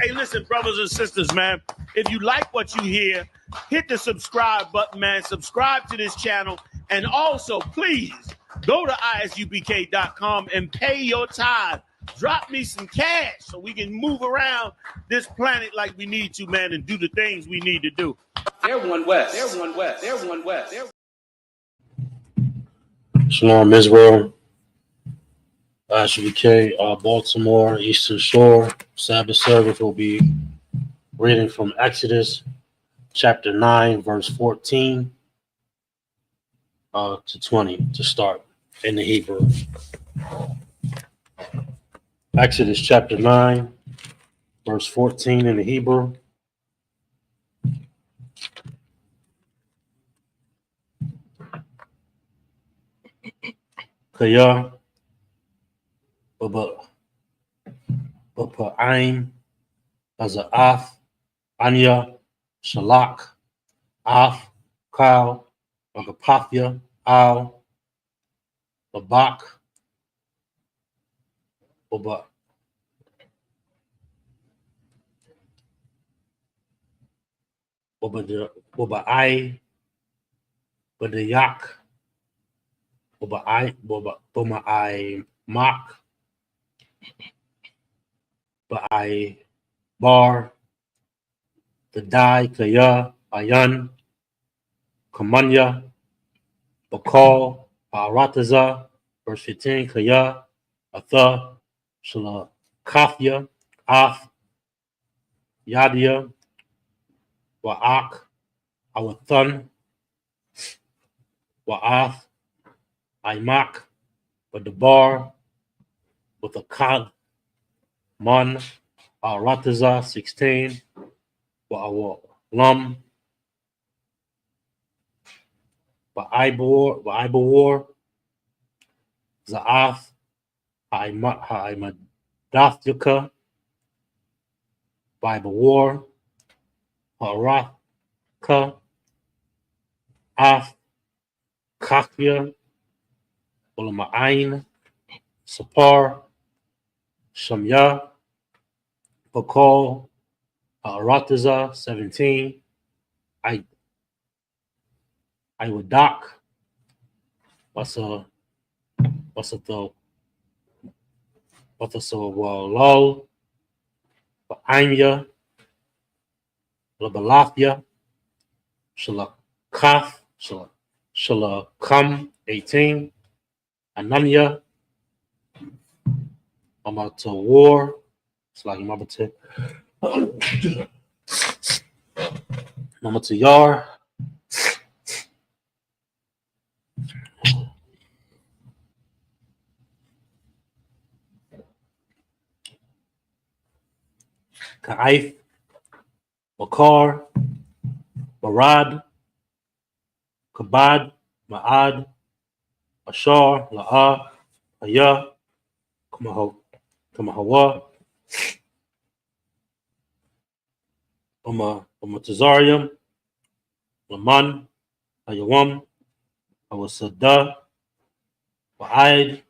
Hey, listen, brothers and sisters, man. If you like what you hear, hit the subscribe button, man. Subscribe to this channel. And also, please go to isubk.com and pay your tithe. Drop me some cash so we can move around this planet like we need to, man, and do the things we need to do. Everyone west. Everyone west. Everyone west. Shalom, Israel. ISUBK, Baltimore, Eastern Shore. Sabbath Service will be reading from Exodus chapter 9, verse 14 to 20 to start in the Hebrew. Exodus chapter 9, verse 14 in the Hebrew. Kaya, Bapa'aim, Aza'af, Anya, Shalak, Af, Kal, Bagapafia, Al, Babak, Boba'ai, Badayak, Boba'ai Mak, Ba'ai Bar, the Dai, Kaya, Ayan, Kamanya, Bakal, Arataza, verse 15, Kaya, Atha, Shalakafia, Af, Yadia, Wa'ak, Awathan, Wa'af, Imak, Badabar, with a Kad, Man, Arataza, 16, Wa'awalam, Ba'ibawar, Za'af, Ha'imadathika, Ba'ibawar, Ha'araka, Af, Kakya, Ulama'ain, Sapar, Shamya, Bakal, Arataza, 17, Iwadak, Lol, Ba'imya, Labalafia, Shalakaf, Shalakam, 18, Ananya, Amata War, it's like Mamata Yar, Ka'if, Makar, Barad, Kabad, Ma'ad, Ashar, La'ah, Ayah, Kamahawa, Amatazarium, Laman, Ayawam, Awasada, Wa'id,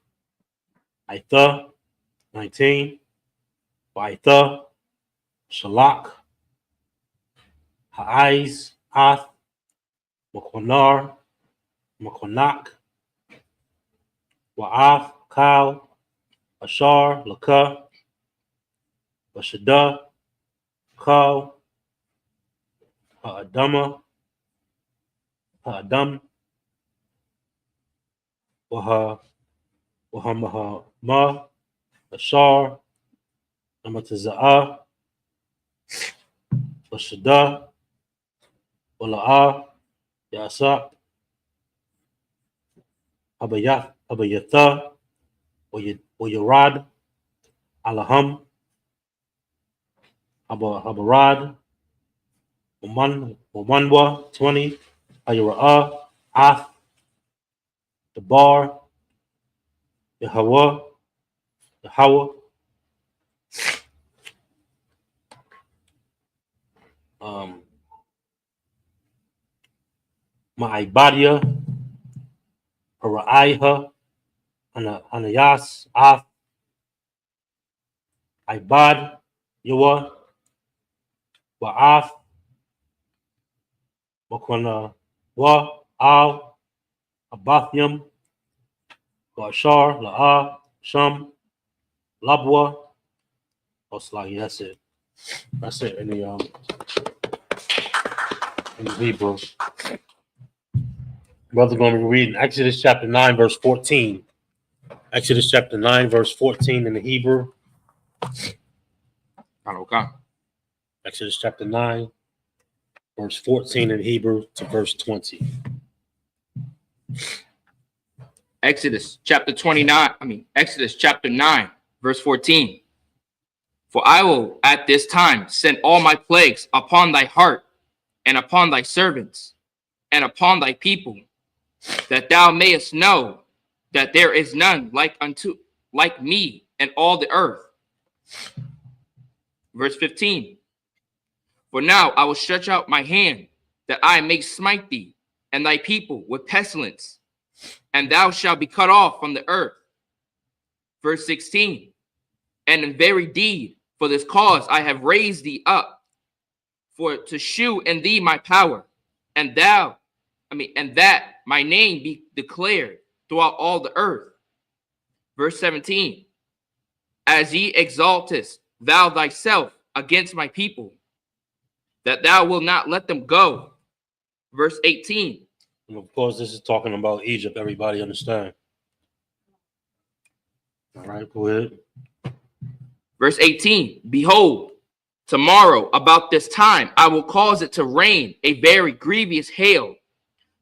Aitha, 19, Wa'itha, Shalak, Ha'ais, Ath, Makonar, Makonak, Wa'af, Kal, Ashar, Laka, Bashada, Kal, Ha'adam, Wahamahama, Ashar, Amataza'ah, Bashada, Wala'ah, Yasa, Abayatha, Wayarad, Alaham, Abarad, Wamanwa, 20, Ayara'ah, Ath, Dabar, Yahweh, Ma'aibadia, Paraiha, Anayas, Af, Ibad, Yawa, Wa'af, Wakwana, Wa, Al, Abathyam, Washar, La'a, Sham, Labwa. Oslagi, that's it. That's it in the Hebrew. Brother going to be reading Exodus chapter 9, verse 14. Exodus chapter 9, verse 14 in the Hebrew. Okay. Exodus chapter 9, verse 14 in Hebrew to verse 20. Exodus chapter 9, verse 14. For I will at this time send all my plagues upon thy heart and upon thy servants and upon thy people, that thou mayest know that there is none like me in all the earth. Verse 15. For now I will stretch out my hand, that I may smite thee and thy people with pestilence, and thou shalt be cut off from the earth. Verse 16. And in very deed, for this cause I have raised thee up, for to shew in thee my power, and that my name be declared throughout all the earth. Verse 17. As ye exaltest thou thyself against my people, that thou wilt not let them go. Verse 18. And of course, this is talking about Egypt. Everybody understand? All right, go ahead. Verse 18. Behold, tomorrow about this time I will cause it to rain a very grievous hail,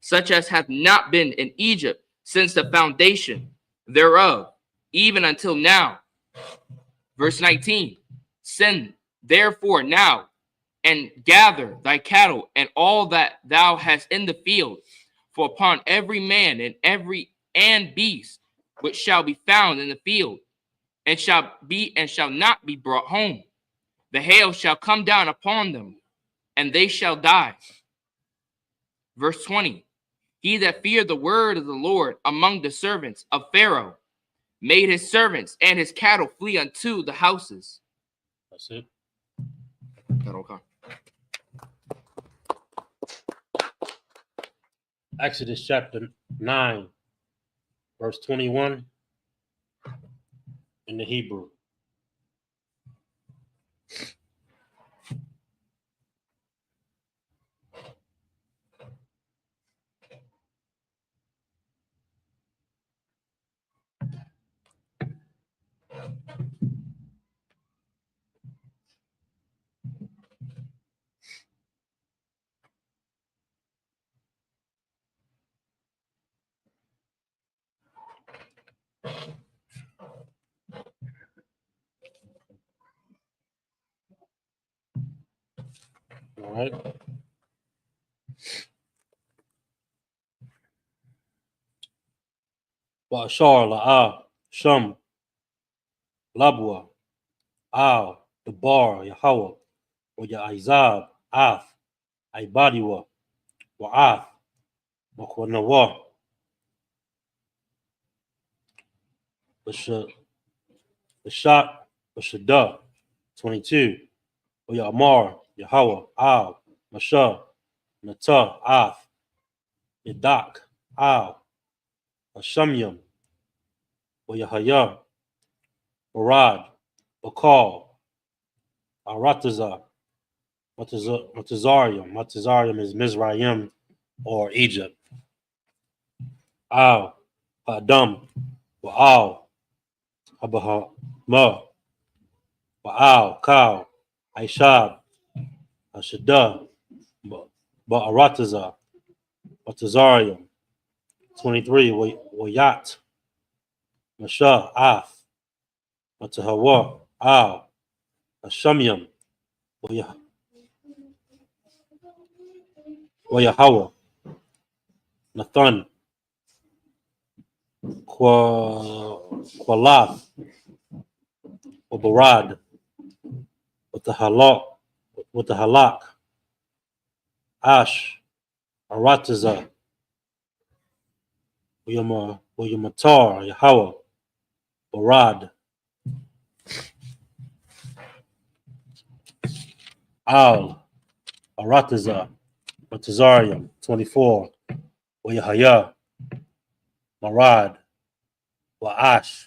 such as hath not been in Egypt since the foundation thereof, even until now. Verse 19. Send therefore now and gather thy cattle and all that thou hast in the field, for upon every man and beast which shall be found in the field, and shall not be brought home, the hail shall come down upon them, and they shall die. Verse 20. He that feared the word of the Lord among the servants of Pharaoh made his servants and his cattle flee unto the houses. That's it. Okay. Exodus chapter 9, verse 21 in the Hebrew. All right. Ba'ashar, La'a, Sham, Labwa, Al, Dabar, Yahweh, or Ya'izab, Af, Ibadiwa, Wa'af, Makwanawa, Bashat, Bashada, 22, or Ya'amar, Yahweh, Al, Masha, Nata, Af, Yadak, Al, Hashamyam, or Yahaya, Barad, Bakal, Aratazar, Matazarium. Matazarium is Mizraim or Egypt. Al, Adam, Wa'al, Abahama, Wa'al, Kal, Aishab, Ashada, Ba'aratazar, Matazarium. 23, Wayat, Masha, Af, Matahawa, Al, Hashamyam, Wayahawa, Nathan, Kwalath, Barad, with the halak, Ash, Arataza, Uyamatar, Yahweh, Barad. Al, Arataza, Matazarium, 24, Wayahaya, Marad, Waash,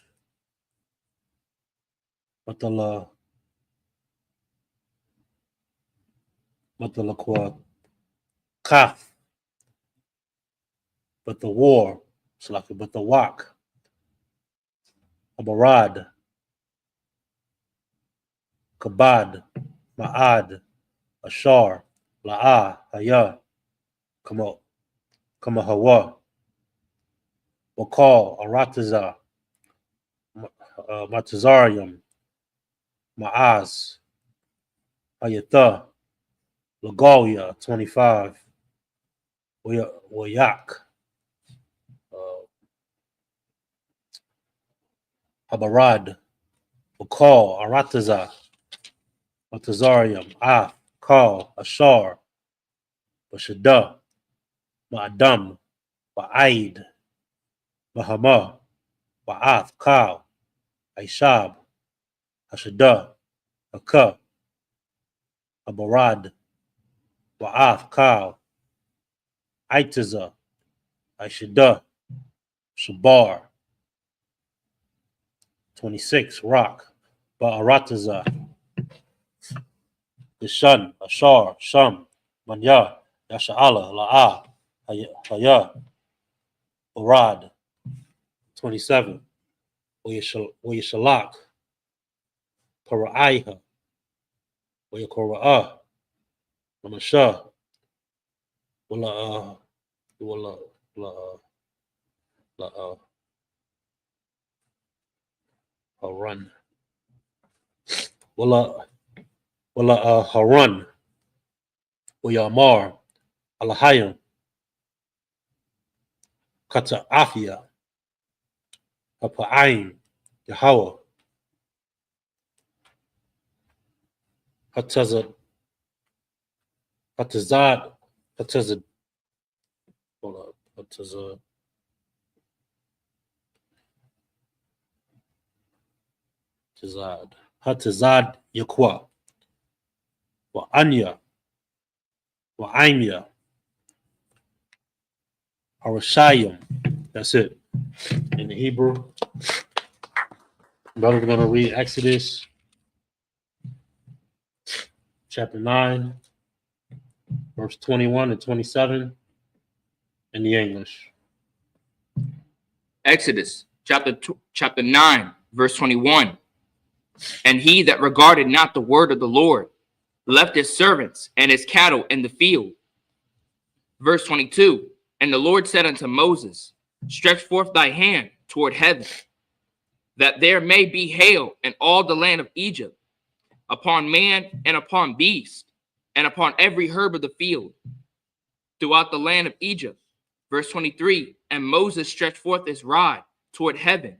Matalakwa, Kaf, but the war, Salaki, but the Wak, Abarad, Kabad, Ma'ad, Ashar, La'a, Haya, Kamahawa, Wakal, Arataza, Matazarium, Ma'az, Hayatha, Lagalia, 25, Wayak, Habarad, Wakal, Arataza, Matazarium, Kal, Ashar, Bashada, Ma'adam, Wa'aid, Mahama, Wa'ath, Kal, Aishab, Hashada, Aka, Abarad, Wa'ath, Kal, Aitaza, Aishada, Shabar, 26, Rock, Ba'arataza, Ishan, Ashar, Sham, Manya, Yasha'ala, La'a, Haya, Barad, 27, Wayashalak, Paraiha, Wayakora'ah, Namasha, Wala, Wala, La, Haran, Wala, Haran, Wayamar, Alahayim, Kata Afia, Hapa'aim, Yahweh, Hatazad, Hatazad, Hatazad, hold up, Hatazad Yakwa, Wa'anya, Wa'aimya, Arashayim. That's it. In the Hebrew, brother's going to read Exodus chapter 9, verse 21 and 27 in the English. Exodus chapter 9, verse 21. And he that regarded not the word of the Lord left his servants and his cattle in the field. Verse 22. And the Lord said unto Moses, stretch forth thy hand toward heaven, that there may be hail in all the land of Egypt, upon man and upon beast, and upon every herb of the field, throughout the land of Egypt. Verse 23. And Moses stretched forth his rod toward heaven,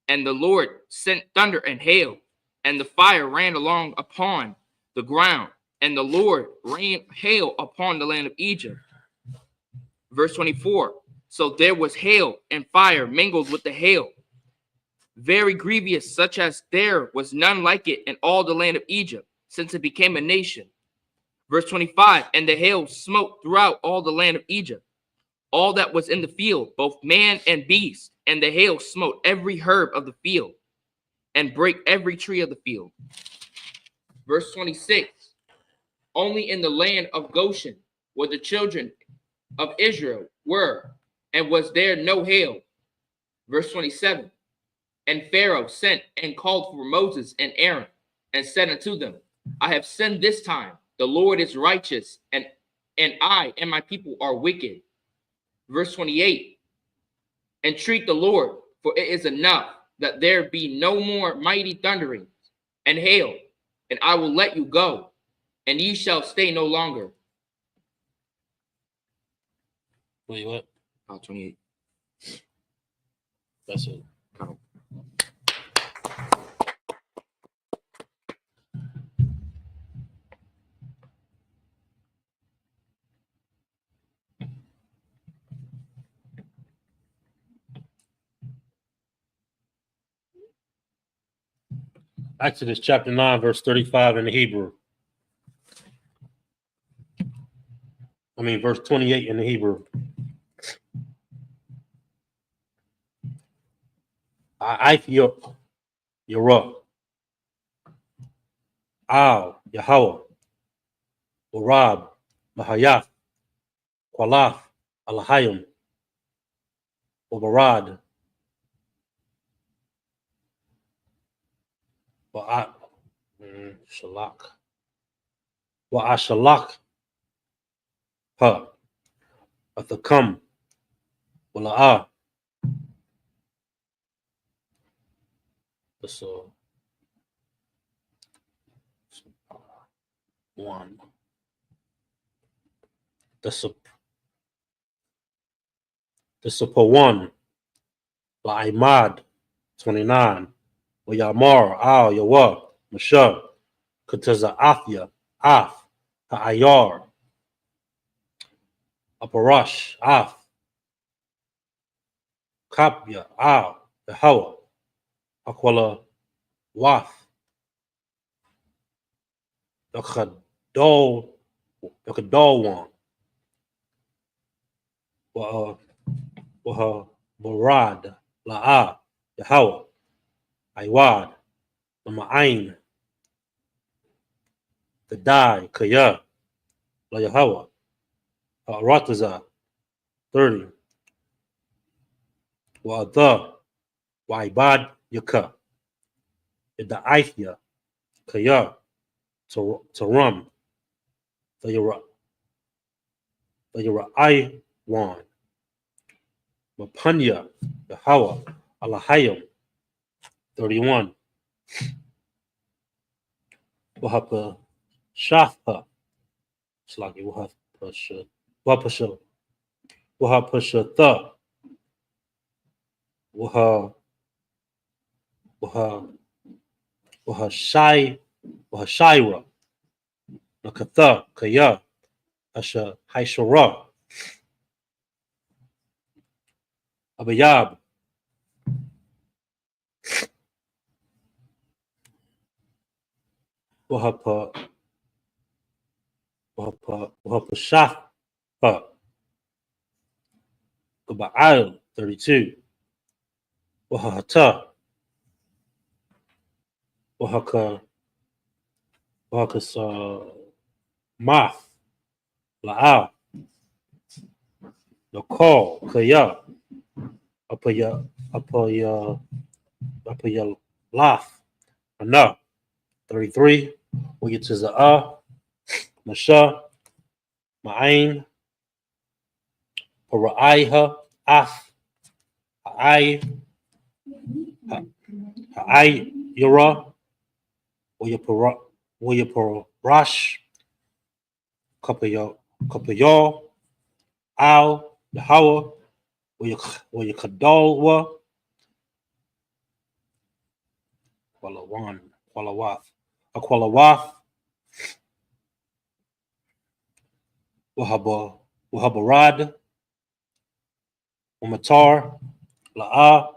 and the Lord sent thunder and hail, and the fire ran along upon the ground, and the Lord rained hail upon the land of Egypt. Verse 24. So there was hail and fire mingled with the hail, very grievous, such as there was none like it in all the land of Egypt, since it became a nation. Verse 25. And the hail smote throughout all the land of Egypt, all that was in the field, both man and beast, and the hail smote every herb of the field, and brake every tree of the field. Verse 26. Only in the land of Goshen where the children of Israel were, and was there no hail. Verse 27. And Pharaoh sent and called for Moses and Aaron, and said unto them, I have sinned this time. The Lord is righteous, and I and my people are wicked. Verse 28. Entreat the Lord, for it is enough that there be no more mighty thunderings and hail, and I will let you go, and ye shall stay no longer. Wait, what? 28. That's it. Count. Exodus chapter 9, verse 35 in the Hebrew. verse 28 in the Hebrew. I've Yahweh, Al, Yahweh, Warab, Mahayath, Kwalaf, Alahayim, Wabarad, Shalak, Wa'ashalak, Ha, Athakam, Wala'ah. So one. The support one. La'imad 29. Wayamar al Yawa Masha Kataza Afya Af Ha'ayar Aparash Af Kapya Al Yahawa Akwala Waf Yakadol one Waha Barad La'a Yahawa Aywad Lama'ain the die Kaya La Yahawa Rataza 30 Wa'adha Wa'ibad Yaka the Aifya Kaya Taram the Yara one Mapanya Yahawa Alahayim 31 Wahapa Shafha Slaki Wahapasha Wahapasha Tha Wahashira Nakatha Kaya Asha Haishara Abayab Wahapa Shafha Gaba'al 32 Wahata Wahaka Math La'a Nakal Kaya Apaya Lath Ana 33 we get to the Masha Ma'ain Paraiha Af Ha'ai Yara Wayaparash Kapayal Al Yahawa Wayakadalwa Aqualawath Wahabarad Umatar La'a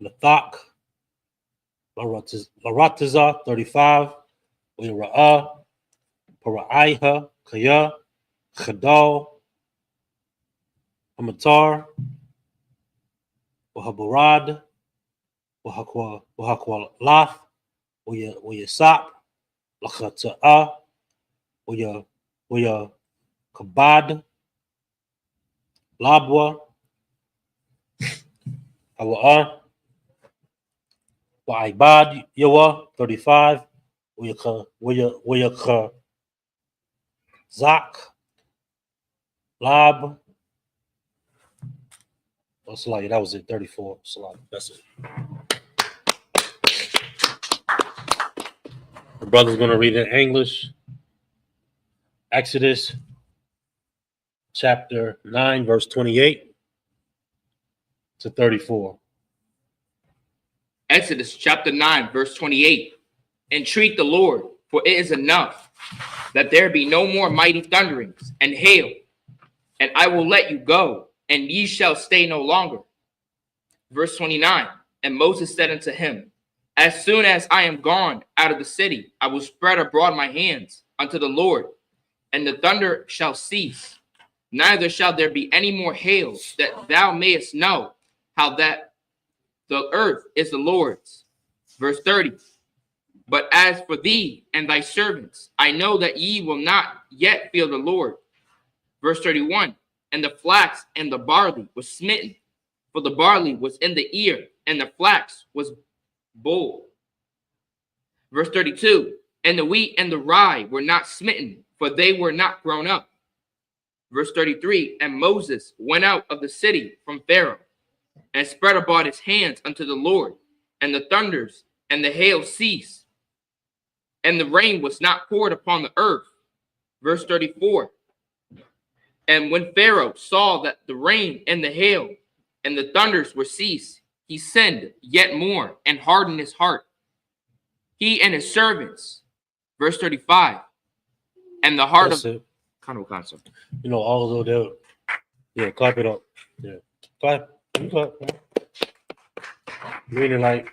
Lathak Laratiza 35 Wayara'a Paraiha Kaya Khadal Amatar Wahabarad Wahakwa Lath Wayasap Lachata'a Waya Kabad Labwa Hawa'a Wa'ibad Yawa 35 Wayaka Zak Lab. Oh, Salaki, that was it. 34. Salaki, that's it. The brother's going to read in English. Exodus chapter 9, verse 28 to 34. Exodus chapter 9, verse 28. Entreat the Lord, for it is enough that there be no more mighty thunderings and hail, and I will let you go, and ye shall stay no longer. Verse 29. And Moses said unto him, as soon as I am gone out of the city, I will spread abroad my hands unto the Lord, and the thunder shall cease, neither shall there be any more hail, that thou mayest know how that the earth is the Lord's. Verse 30. But as for thee and thy servants, I know that ye will not yet fear the Lord. Verse 31. And the flax and the barley was smitten, for the barley was in the ear, and the flax was bold. Verse 32. And the wheat and the rye were not smitten, for they were not grown up. Verse 33. And Moses went out of the city from Pharaoh, and spread abroad his hands unto the Lord, and the thunders and the hail ceased, and the rain was not poured upon the earth. Verse 34. And when Pharaoh saw that the rain and the hail and the thunders were ceased, he sinned yet more and hardened his heart, he and his servants. Verse 35. And the heart That's of it. Kanso. You know, although they'll, yeah, clap it up. Yeah, clap. You clap. Meaning, like,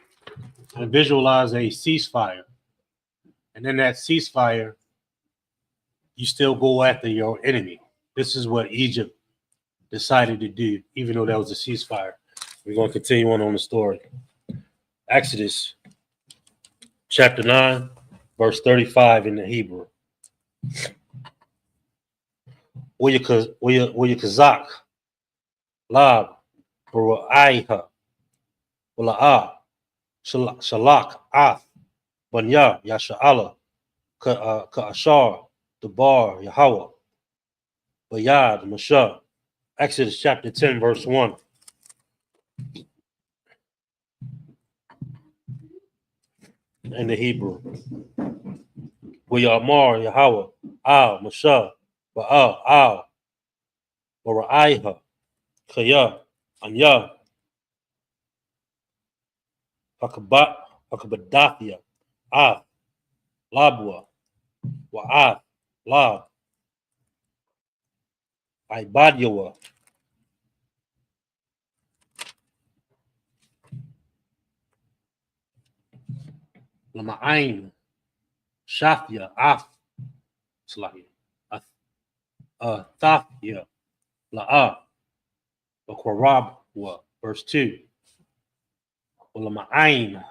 and visualize a ceasefire, and in that ceasefire, you still go after your enemy. This is what Egypt decided to do, even though that was a ceasefire. We're going to continue on the story. Exodus chapter 9, verse 35 in the Hebrew. Kazak, Lab, Baraiha, Wala'ah, Shalak, Ath, Banya, Yasha'ala, Ka'ashar, Debar, Yahweh, Bayad, Mashah. Exodus chapter 10, verse 1. In the Hebrew. Wiyamar, Yahweh, Al, Mashah, Ba'al, Al, Baraiha, Kaya, Anya, Hakabadathia, Af, Labua, Wa'af, Lab, Ibadyawa, Lama'ain, Shafia, Af, Slahi, Thafia, La'a, Bakorabwa, verse 2. Lama'ain,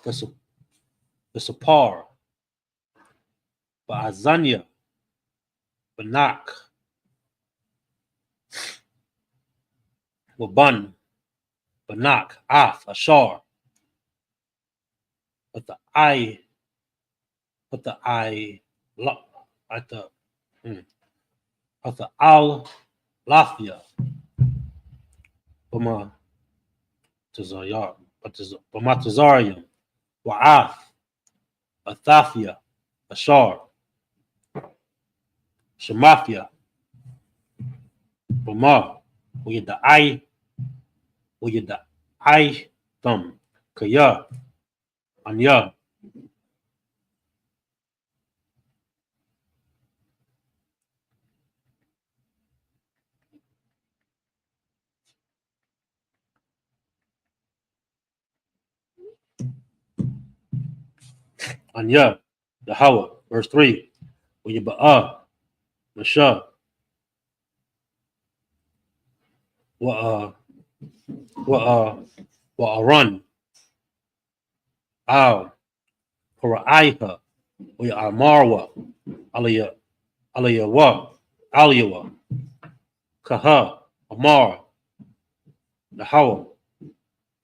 the Sapar, Ba'azanya, Banak, Waban, Banak, Af, Ashar, but the Al Lafia, Bamatazarium, Wa'af, Athafia, Ashar, Shemafia, Bama, we get the I thumb, Kaya, Anya. Anya, the Hawa, verse 3. We get Masha, Wa'aran, Al, Paraiha, we are Marwa, Aliyawa, Kaha, Amar, Nahawa,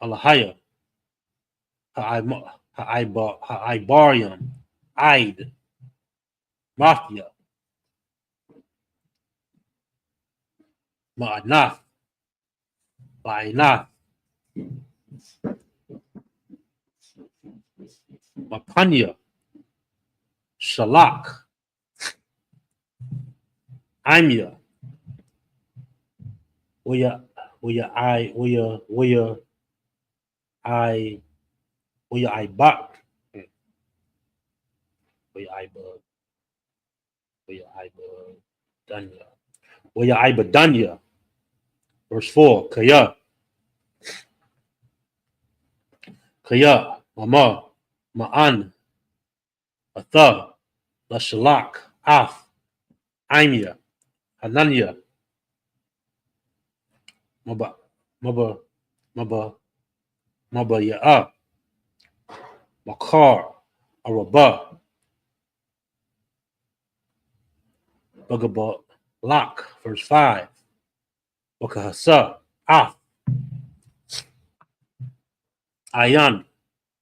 Alahaya, Haibarium, Aid, Mafia, Ma'anath, La'inath, Mapanya, Shalak, Imya, Waya Ibadanya, verse 4. Kaya, Mama, Ma'an, Atha, Lashalak, Af, Imya, Hananya, Maba, Maba, Maba, Maba Ya'a, Makar, Araba, Bugaba, Lak, verse 5, Wakahasa, Af, Ayan,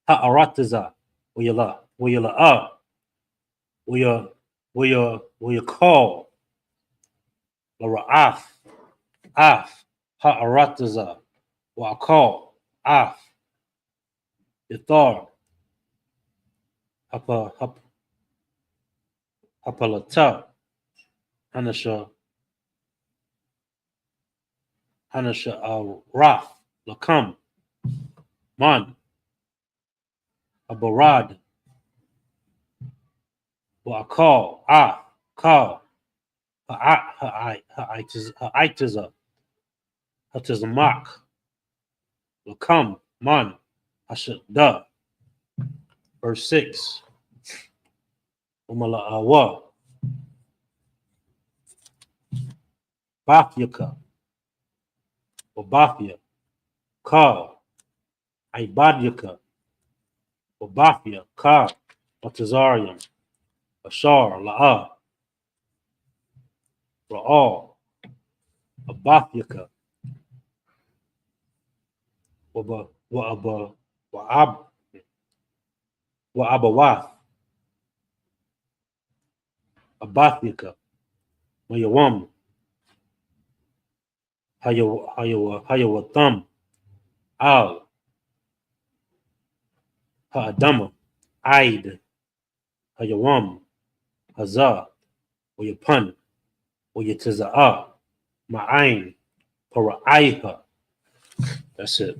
Ha'arataza, Wayala, Waya call, Lara'af, Af, Ha'arataza, Wa'akal, Af, Yathar, Hapalata, Hanasha, Raf, Lakam, Man, Abarad, Wa'akal, Kal, Ha'aitiza, Hatizamak, Lakam, Man, Hashada, verse 6, Umala'awa, Bafyaka, Wabafya, Kal, Ibadyaka, Wabafya, Kal, Batazarium, Ashar, La'a, Ra'al, Abathyaka, Wa'abawath, Abathyaka, Mayawam, Hayawatham, Al, Ha'adama, Aid, Hayawam, Hazah, Wayapun, Wayatiza'ah, Ma'ain, Para'aiha. That's it.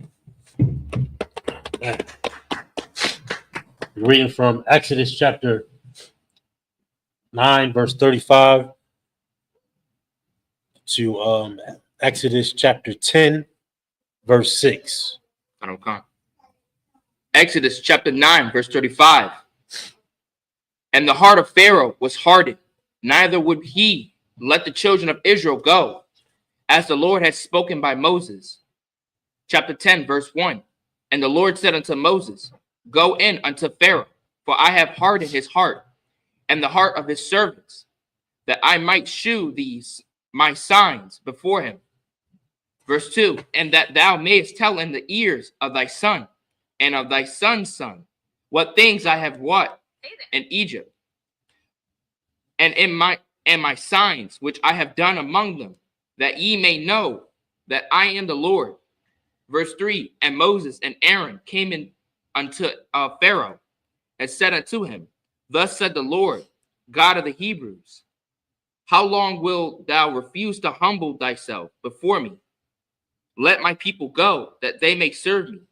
Reading from Exodus chapter 9, verse 35 to Exodus chapter 10, verse 6. Exodus chapter 9, verse 35. And the heart of Pharaoh was hardened, neither would he let the children of Israel go, as the Lord had spoken by Moses. Chapter 10, verse 1. And the Lord said unto Moses, Go in unto Pharaoh, for I have hardened his heart, and the heart of his servants, that I might shew these my signs before him. Verse 2. And that thou mayest tell in the ears of thy son, and of thy son's son, what things I have wrought in Egypt, and in my signs which I have done among them, that ye may know that I am the Lord. Verse 3. And Moses and Aaron came in unto Pharaoh, and said unto him, Thus said the Lord, God of the Hebrews, how long wilt thou refuse to humble thyself before me? Let my people go, that they may serve me.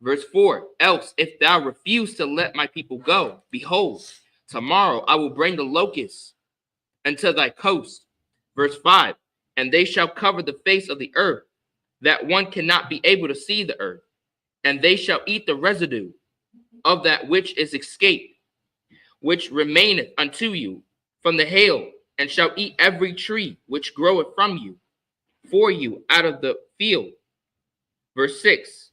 Verse 4. Else, if thou refuse to let my people go, behold, tomorrow I will bring the locusts unto thy coast. Verse 5. And they shall cover the face of the earth, that one cannot be able to see the earth. And they shall eat the residue of that which is escaped, which remaineth unto you from the hail, and shall eat every tree which groweth from you, for you out of the field. Verse 6.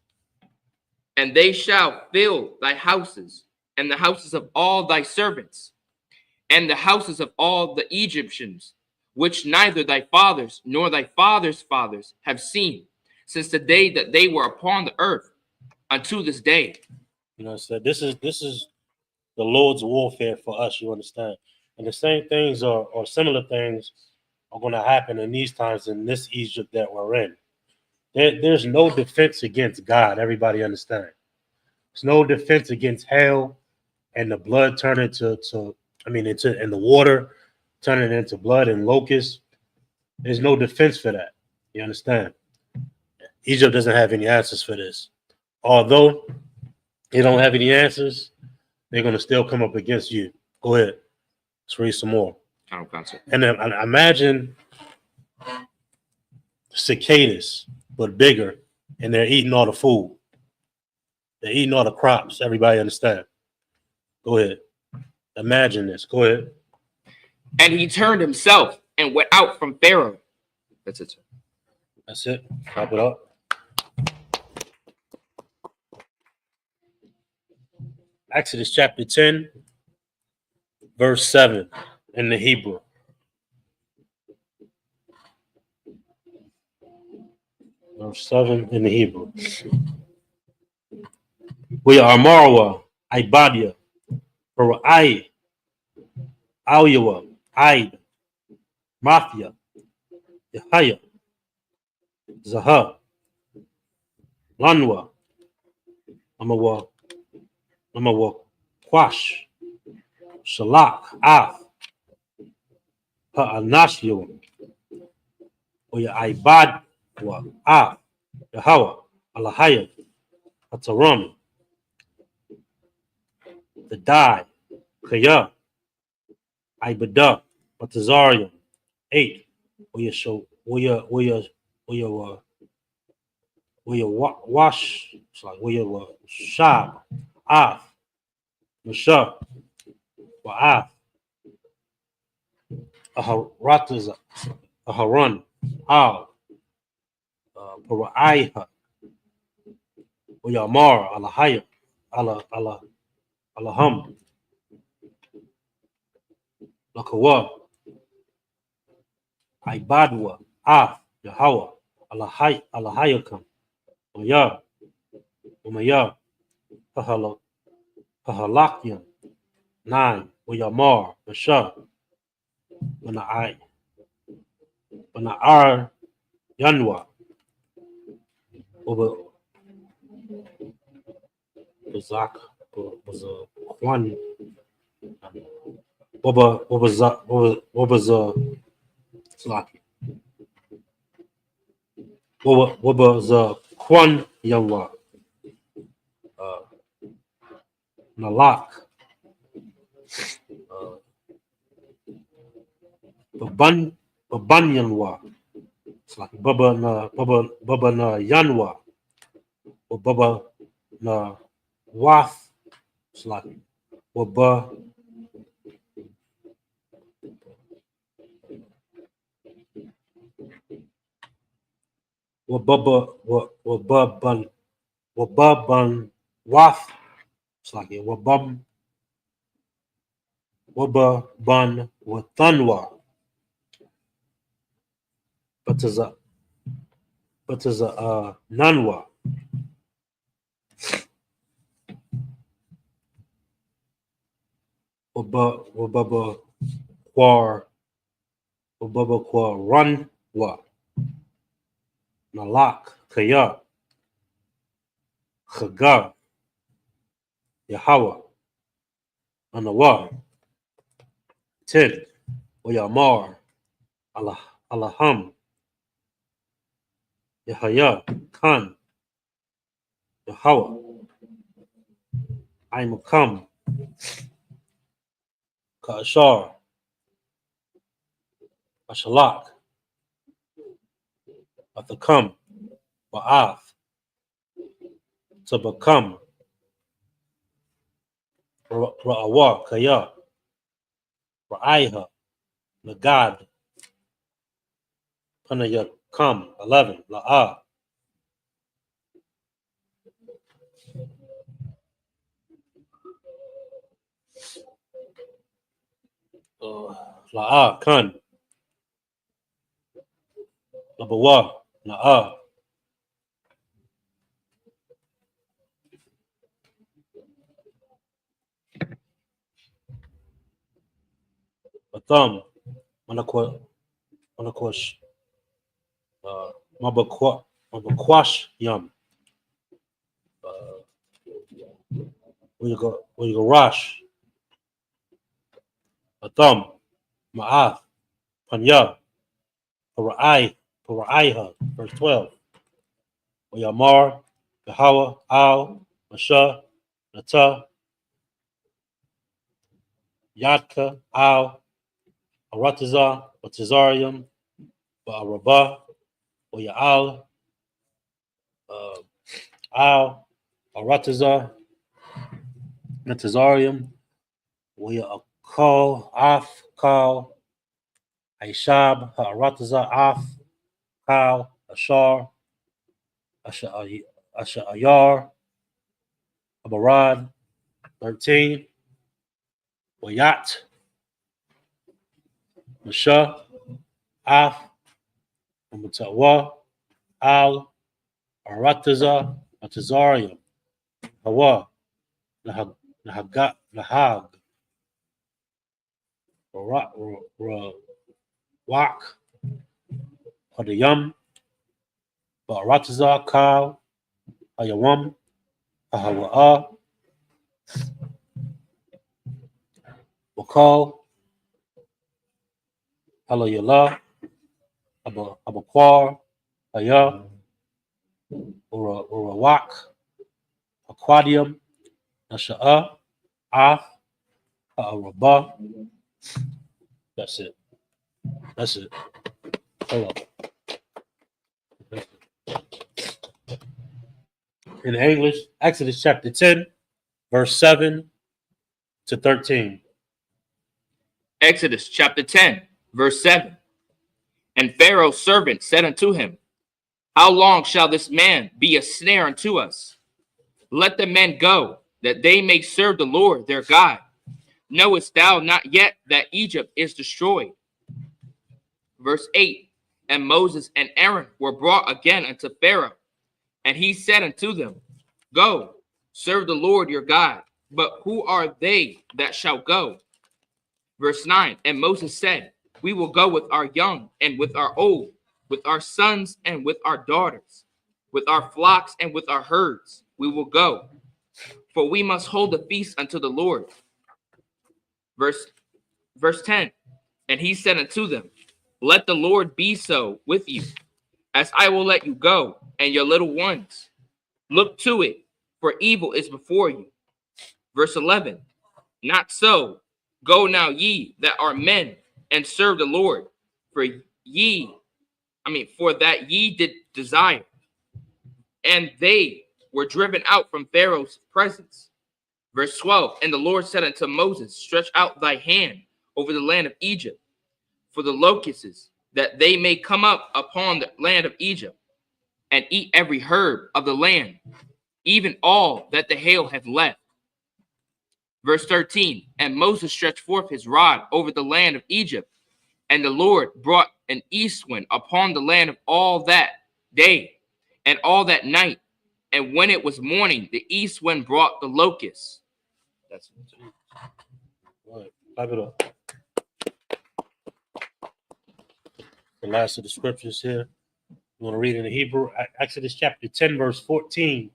And they shall fill thy houses, and the houses of all thy servants, and the houses of all the Egyptians, which neither thy fathers nor thy fathers' fathers have seen, since the day that they were upon the earth unto this day. You know, so this is the Lord's warfare for us, you understand? And the same things or similar things are going to happen in these times in this Egypt that we're in. There's no defense against God. Everybody understand? There's no defense against hell and the blood turning and the water turning into blood and locusts. There's no defense for that. You understand? Egypt doesn't have any answers for this. Although they don't have any answers, they're going to still come up against you. Go ahead. Let's read some more. And then imagine cicadas, but bigger, and they're eating all the food. They're eating all the crops. Everybody understand? Go ahead. Imagine this. Go ahead. And he turned himself and went out from Pharaoh. That's it, sir. That's it. Wrap it up. Exodus chapter 10, verse 7 in the Hebrew. Verse 7 in the Hebrew. We are Marwa, Ibadia, Para'ai, Aliyawa, Aid, Mafia, Yahaya, Zaha, Lanwa, Amawa, Kwash, Shalak, Af, Ha'anashio, Oya Ibad, Af, Yahawa, Alahaya, Ataram, the Die, Kaya, Ibada, Batazarian, 8, Wash, it's like Shab, Af, Masha, Wa'af, Aharataza, Aharon, Al, Paraiha, Oyamar, Alahaya, Alaham, Lakawa, Ibadwa, Af, Yahawa, Alahayakam, Maya, Umaya, Pahalakian, 9, Oyamar, Masha, Bana'ar, Yanwa, Oba, Bazak, was a one, what was Slaki, what was a Kwan Yanwa, Nalak, Babanyanwa, it's like Baba na Yanwa, or Baba na Wath, it's like Baba Wababan Wath, it's like Wababan Wathanwa, but as a Nanwa, Wababa Kwar Ranwa, Nalak Kaya, Chagar, Yahawa, Anawa, 10, Oyamar, Alaham, Yahaya, Khan, Yahawa, Aimakam, Kaashar, Ashalak, Athakam, Ba'ath, to become, Ra'awa, Kaya, Ra'aiha, Nagad, Panayakam, 11, La'a, La'a, Khan, Labawa, Na'a, Atham, Manakwash, Mabakwash Yam, where you go Rash, Atham, Ma'ath, Panya, Paraiha, verse 12, Oyamar, Yahawa, Al, Masha, Nata, Yatka, Al, Aratazar, Batazarium, Ba'arabah, Oya'al, Al, Aratazar, Natazarium, we are call off call Aishab Harataza off call Ashar Ashayar Abarad 13 Wayat Masha Af Mutawa Al Arataza Atazarium Hawa Nahag Wak Hadayam Barataza Kal Ayawam Ahawa Wakal Halayala Abakwar Aya Urawak Aquadium Nasha'a Af Araba. That's it. That's it. Hold on. In English, Exodus chapter 10, verse 7 to 13. Exodus chapter 10, verse 7. And Pharaoh's servant said unto him, How long shall this man be a snare unto us? Let the men go, that they may serve the Lord their God. Knowest thou not yet that Egypt is destroyed? Verse 8. And Moses and Aaron were brought again unto Pharaoh, and he said unto them, Go, serve the Lord your God. But who are they that shall go? Verse 9. And Moses said, We will go with our young and with our old, with our sons and with our daughters, with our flocks and with our herds. We will go, for we must hold a feast unto the Lord. Verse 10. And he said unto them, Let the Lord be so with you, as I will let you go, and your little ones. Look to it, for evil is before you. Verse 11. Not so. Go now ye that are men, and serve the Lord, for that ye did desire. And they were driven out from Pharaoh's presence. Verse 12. And the Lord said unto Moses, Stretch out thy hand over the land of Egypt, for the locusts, that they may come up upon the land of Egypt, and eat every herb of the land, even all that the hail hath left. Verse 13. And Moses stretched forth his rod over the land of Egypt, and the Lord brought an east wind upon the land of all that day and all that night. And when it was morning, the east wind brought the locusts. That's it. All right, clap it up. The last of the scriptures here. You want to read in the Hebrew, Exodus chapter 10, verse 14.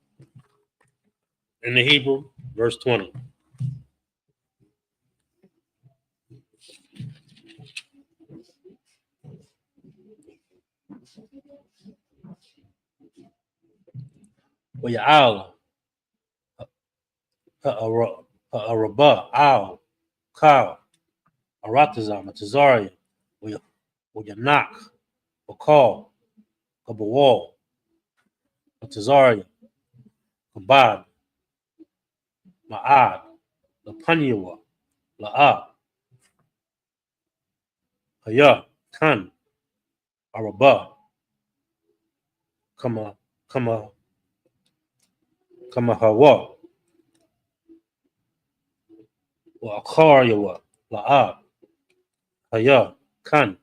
In the Hebrew, verse 20. Waya'al, Ha'arabah, Al, Kal, Aratazam, Atazariah, Wayanak, Bakal, Kabawal, Atazariah, Kabad, Ma'ad, Lapanyawa, La'ah, Haya, Kan, Arabah, Kama Hawa, wa Akaryawa, La'ab, Haya, Kan,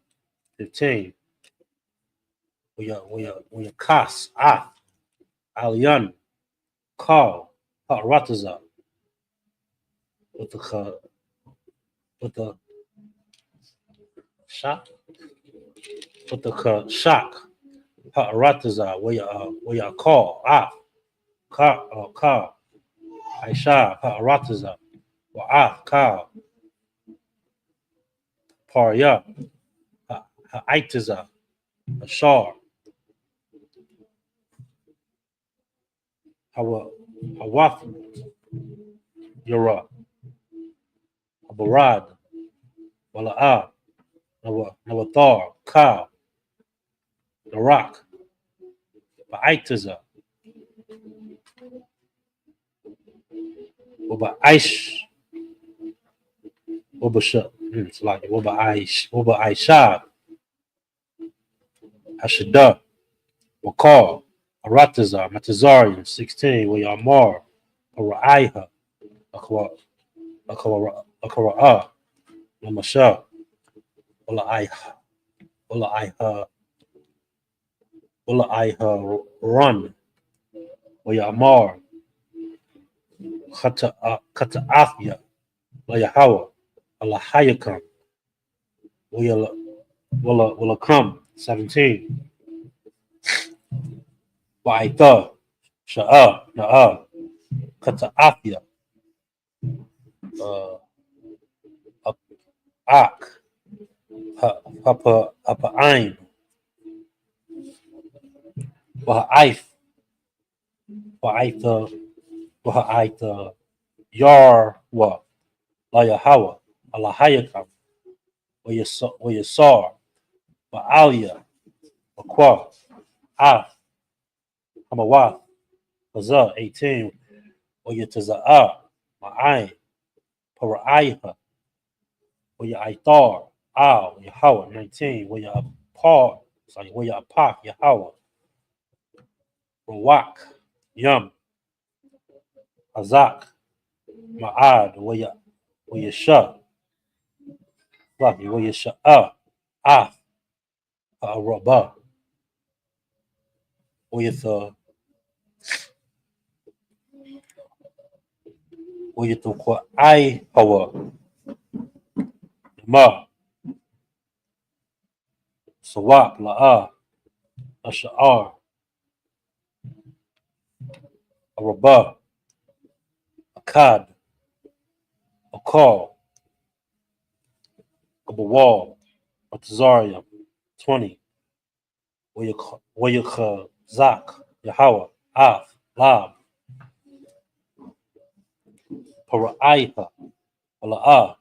15. We Kas, Aliyan, Kal, Rataza, with the shock, Rataza, we are call, Ka, Aisha, Rataza, wa Ka, Parya, Aitaza, Ashar, Hawaf, Yura, Abarad, Wala'a, Nawathar, Ka, Narak, Ba'aitaza, Ba'aish, Wabasha. It's like Waba Aisha. Ashada. Wakar. Arataza. Matazarian. 16. Wayamar. Araiha. Akara. Lamasha. Wala Aiha Run. Wayamar. Kata Afya. Layahawa. Allah Hayakam. Wala come. 17. Wa'aitha. Sha'a. Na'a. Kata Afya. Ak. Hapa Ain. Wa'aif. Wa'aitha. Yar. Wa. Layahawa. Allah Hayakam. Wayasar. Wa'alia. Waqwa. Af. Hamawaf. Hazah. 18. Wayataza'a. Ma'ain. Paraiha. Wayaitar. Al. Yahweh. 19. Wayapar. Wayapak. Yahweh. Rawak. Yum. Hazak. Ma'ad. Wayasha. Wayasha'a. Af. Araba. Wayatha ai hawa. Ma. Sawak. La'a. Asha'ar. Araba. Akkad. Akal. Kabawal. Atazaria. 20. Wayakazak. Yahweh. Af. Lab. Paraiha. Ala'a.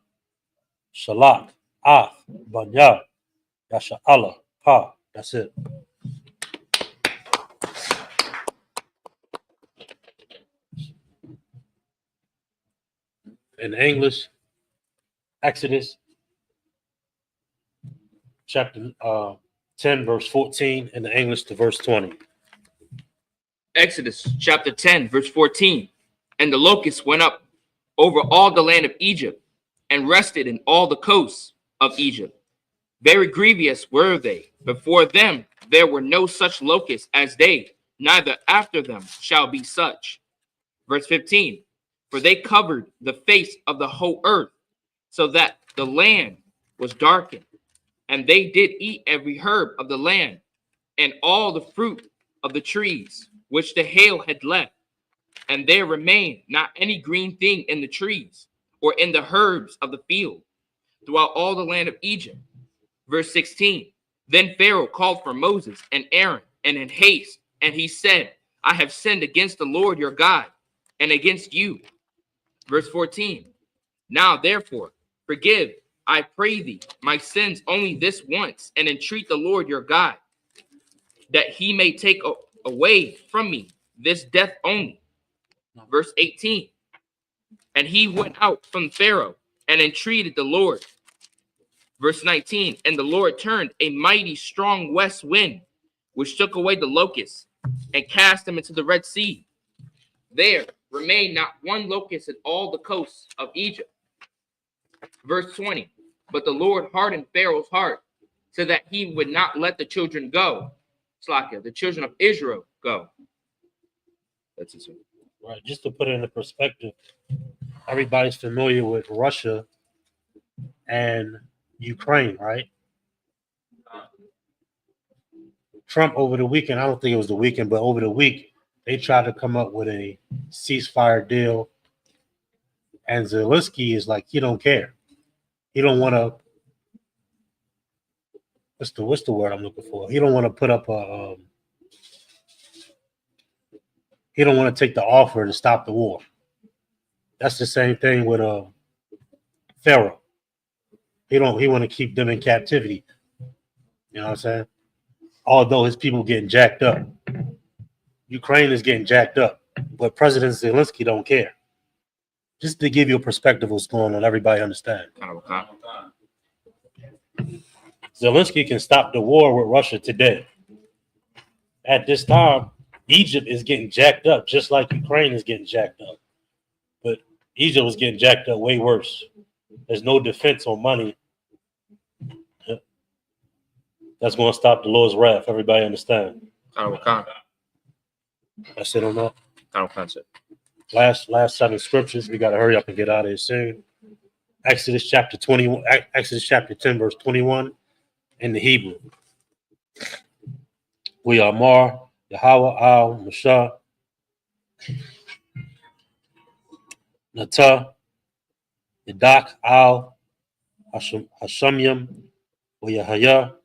Shalak. Af. Banya. Yasha'Allah. Pa. That's it. In English, Exodus chapter 10, verse 14, in the English to verse 20. Exodus chapter 10, verse 14. And the locusts went up over all the land of Egypt and rested in all the coasts of Egypt. Very grievous were they. Before them there were no such locusts as they, neither after them shall be such. Verse 15. For they covered the face of the whole earth, so that the land was darkened. And they did eat every herb of the land, and all the fruit of the trees, which the hail had left. And there remained not any green thing in the trees, or in the herbs of the field, throughout all the land of Egypt. Verse 16. Then Pharaoh called for Moses and Aaron, and in haste, and he said, I have sinned against the Lord your God, and against you. Verse 14. Now therefore, forgive, I pray thee, my sins only this once, and entreat the Lord your God, that he may take away from me this death only. Verse 18. And he went out from Pharaoh and entreated the Lord. Verse 19. And the Lord turned a mighty strong west wind, which took away the locusts and cast them into the Red Sea. There remained not one locust in all the coasts of Egypt. Verse 20. But the Lord hardened Pharaoh's heart, so that he would not let the children go. The children of Israel go. That's it. Right. Just to put it into perspective, everybody's familiar with Russia and Ukraine, right? Trump over the weekend, I don't think it was the weekend, but over the week, they tried to come up with a ceasefire deal. And Zelensky is like, he don't care. He don't want to. What's the word I'm looking for? He don't want to put up a. He don't want to take the offer to stop the war. That's the same thing with Pharaoh. He want to keep them in captivity. You know what I'm saying? Although his people getting jacked up, Ukraine is getting jacked up, but President Zelensky don't care. just to give you a perspective of what's going on, everybody understand. Zelensky can stop the war with Russia today. At this time, Egypt is getting jacked up, just like Ukraine is getting jacked up. But Egypt was getting jacked up way worse. There's no defense on money. That's going to stop the Lord's wrath. Everybody understand? That's it on that. Last 7 scriptures. We got to hurry up and get out of here soon. Exodus chapter 21. Exodus chapter 10, verse 21 in the Hebrew. We are Mar, Yahweh, Al, Mashah, Natah, Yadak, Al, Hashamyam, Yahaya,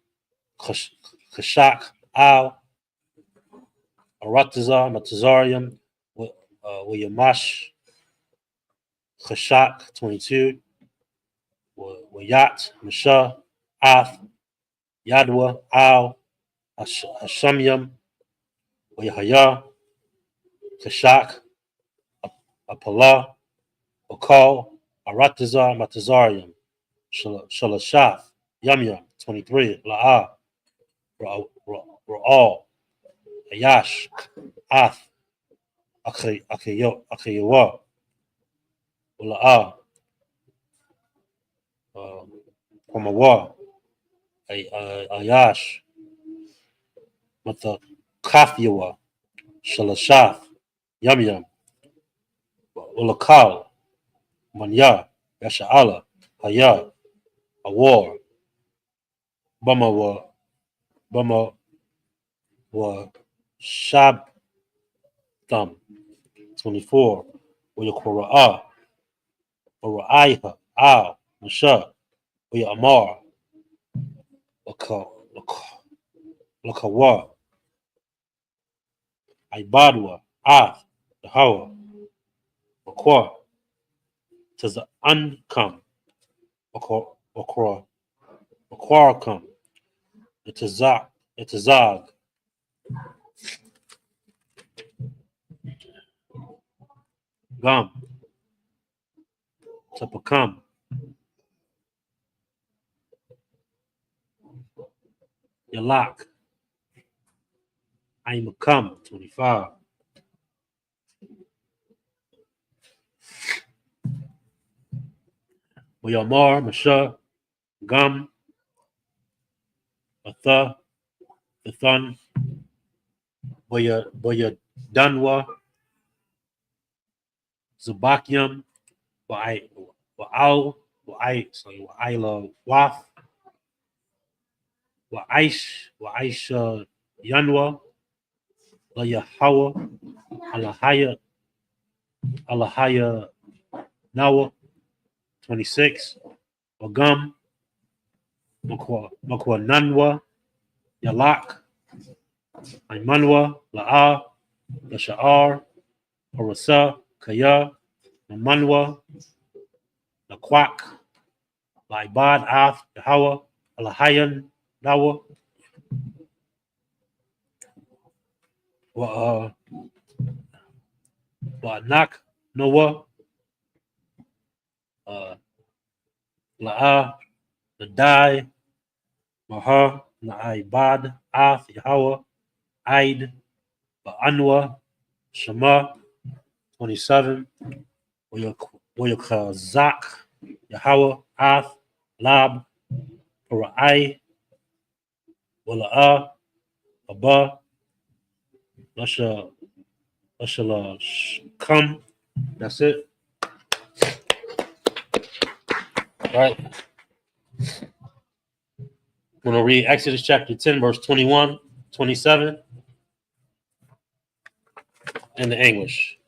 Kashak, Al, Aratazar, Matazarium, Yamash, Kashak, 22, Wayat, Mashah, Ath, Yadwa, Al, Hashamyam, Yahaya, Kashak, Apala, Okal, Aratazar, Matazarium, Shalashaf, Yamyam, 23, La'ah, Ra'al, Ayash, Ath, Akayawa, La'ah, Pamawa, Ayash, Matakafyawa, Shalashaf, Yamyam, Ulakal, Manya, Yasha'ala, Haya, Awar, Bama wa Shabtam, 24, Uyakura, Uraiha, Al, Masha, Uyamar, Lakawa, Ibadwa, Ath, Dahawa, Aqua, Taza Uncome, Aquarcum, Itazag, Gum, Tapacum, Yalak, Aimakum, 25. Yamar, Masha, Gum, Atha, Thun, Boya Dunwa, Zabakium, Wa'al, Wa'ila Waf, Wa'aisha Yanwa, Layahawa, Alahaya Nawa, 26, Wagum, Makwa Nanwa, Yalak, Imanwa, La'a, Lasha'ar, Arasa, Kaya, Namanwa, Laquak, Laibad, Ath, Yahawa, Alahayan, Dawa, Wa'anak, Noah, La'a, Nadai, Maha, Naibad, Ath, Yahweh, Aid, Ba'anwa, Shema, 27, Wayakazak, Yahweh, Ath, Lab, Para'ai, Wala'a, Abba, Lashala, come. That's it. All right. I'm going to read Exodus chapter 10, verse 21, 27 in the English.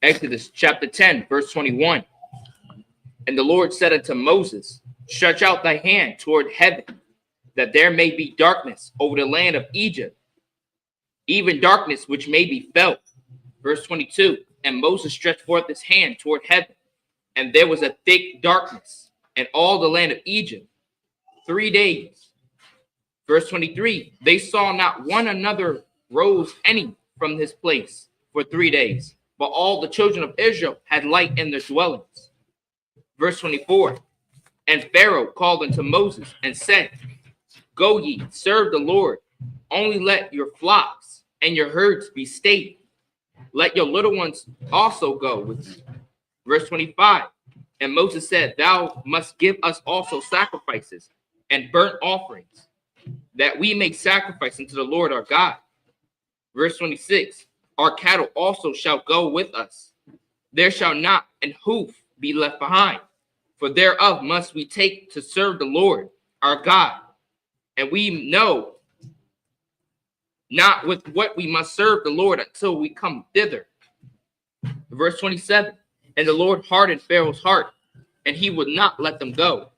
Exodus chapter 10, verse 21. And the Lord said unto Moses, stretch out thy hand toward heaven, that there may be darkness over the land of Egypt, even darkness which may be felt. Verse 22. And Moses stretched forth his hand toward heaven, and there was a thick darkness, and all the land of Egypt 3 days. Verse 23. They saw not one another rose any from his place for 3 days. but all the children of Israel had light in their dwellings. Verse 24. And Pharaoh called unto Moses and said, Go ye, serve the Lord. Only let your flocks and your herds be stayed. Let your little ones also go with you. Verse 25. And Moses said, Thou must give us also sacrifices and burnt offerings, that we may sacrifice unto the Lord our God. Verse 26. Our cattle also shall go with us. There shall not an hoof be left behind, for thereof must we take to serve the Lord our God. And we know not with what we must serve the Lord until we come thither. Verse 27. And the Lord hardened Pharaoh's heart, and he would not let them go.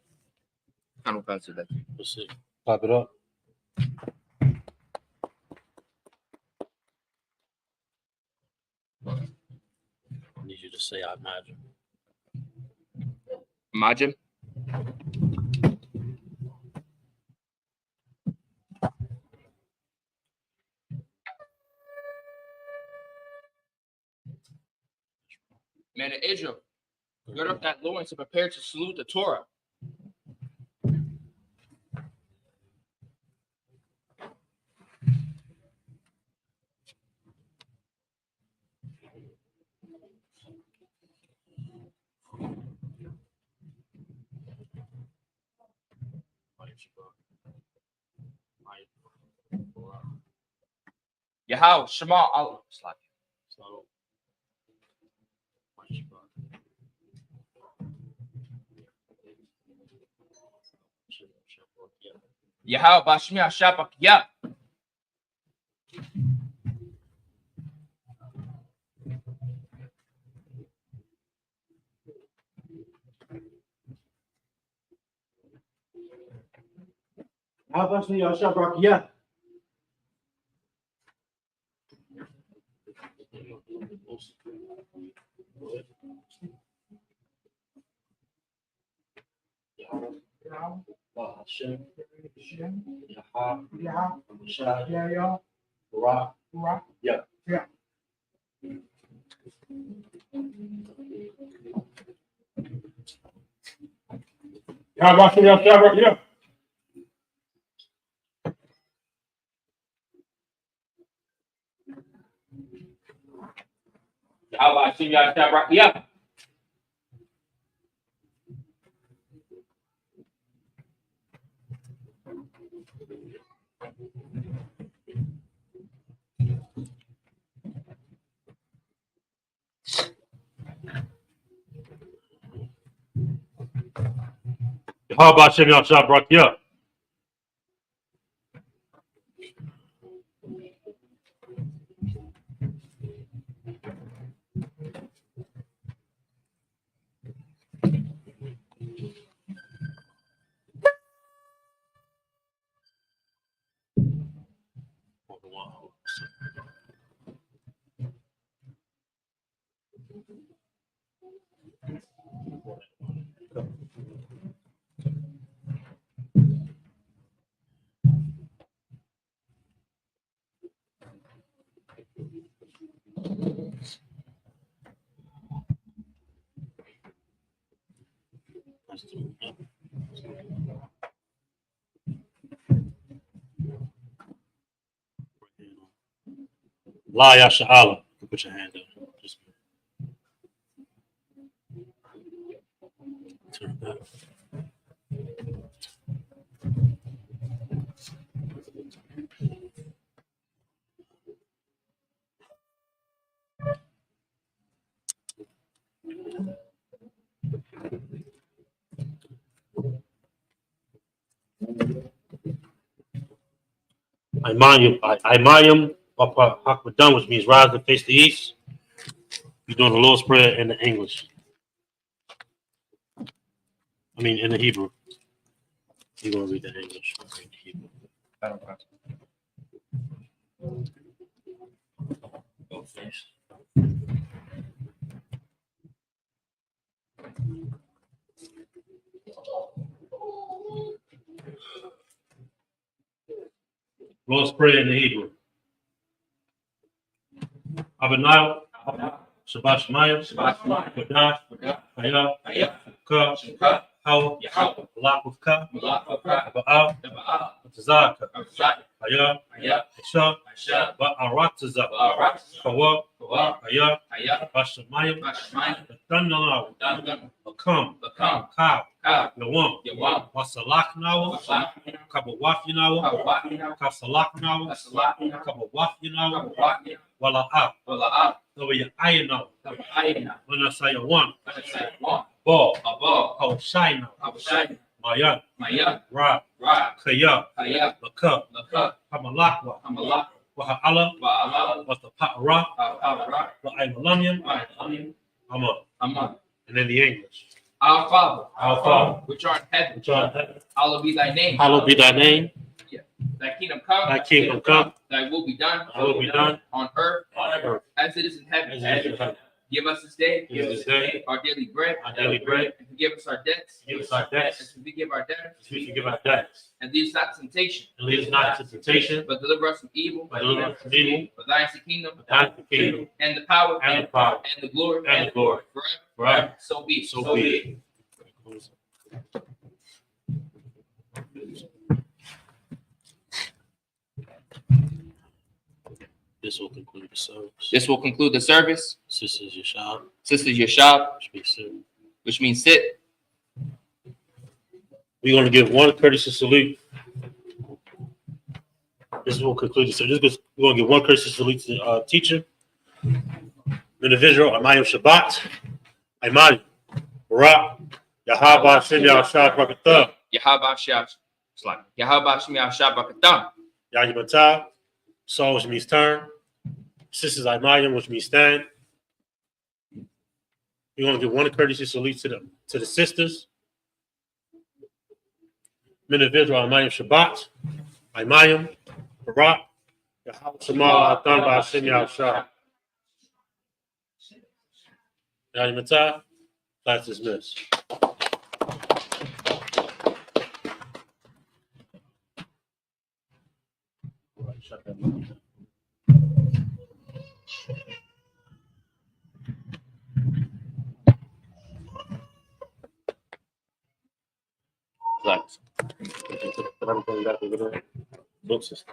I don't answer that. Let's see. Pop it up. I need you to say, I imagine. Imagine. Men of Israel, gird up that loins and prepare to salute the Torah. Yahweh, Shema, Allah. Yahweh, Bashmiah, Shabbat, Yah. How about you, Shabbat? Yeah. How about you, Shabbat? Yeah. Yahweh, Bashmiah, Shabbat, Yah. How about you, Shabbat? Yeah. La Yasha Allah. Put your hand up. Just turn it back. Imayim Hakmadan, which means rise and face the east. You're doing the Lord's Prayer in the English. I mean, in the Hebrew. You're going to read the English. I'll read the Hebrew. I don't answer. Go face. Lord's Prayer in the Hebrew. Abinah Shabbat Shemayim, Kodash, Hayah, Ka, Hawa, Malak with Ka, Ba'al, Tazaka, Hayah, Isha, Ba'aratazah, Kawa, Hayah, Bashamayim, Danalaw, Bakam, Ka, Yawam, Wasalak Nawa, Kabawaf Yanawa, Kasalak Nawa, Kabawaf Yanawa, Wala'ah, over your Ayanawa, Wanasaya Ball, Hawashina, Mayan, Ra, Kaya, Laka, Hamalakwa, Waha'ala, Watapa'ara, Wa'aymalamyam, Amma. And then the English. Our Father, which art in heaven, hallowed be thy name. Hallowed be thy name. Thy kingdom come. Thy kingdom come. Thy will be done. Thy will be done on earth as it is in heaven. Give us this day our daily bread. And forgive us our debts. As we forgive our debtors. And lead us not to temptation. But deliver us from evil. For thine is the kingdom. And the power. And the glory. Forever. So be it. This will conclude the service. Sisters Yashab, which means sit. We're going to give one courtesy salute. This will conclude the service. We're going to give one courtesy salute to the teacher, individual, Amayim Shabbat, Aymani, Barak, Yahaba Shem Yahshab Brakatah, Yahaba Shem Yahshab Brakatah, Yahimatah, Saul, which means turn, Sisters Aymayim, which means stand. We're going to give one courtesy salute to the sisters. Individual, Amayim Shabbat, Aymayim, Barak, Yahaba Shemal Atan Ba'ashem Yahshab. Yahimatah, class dismissed. Shut that down. Right. Books.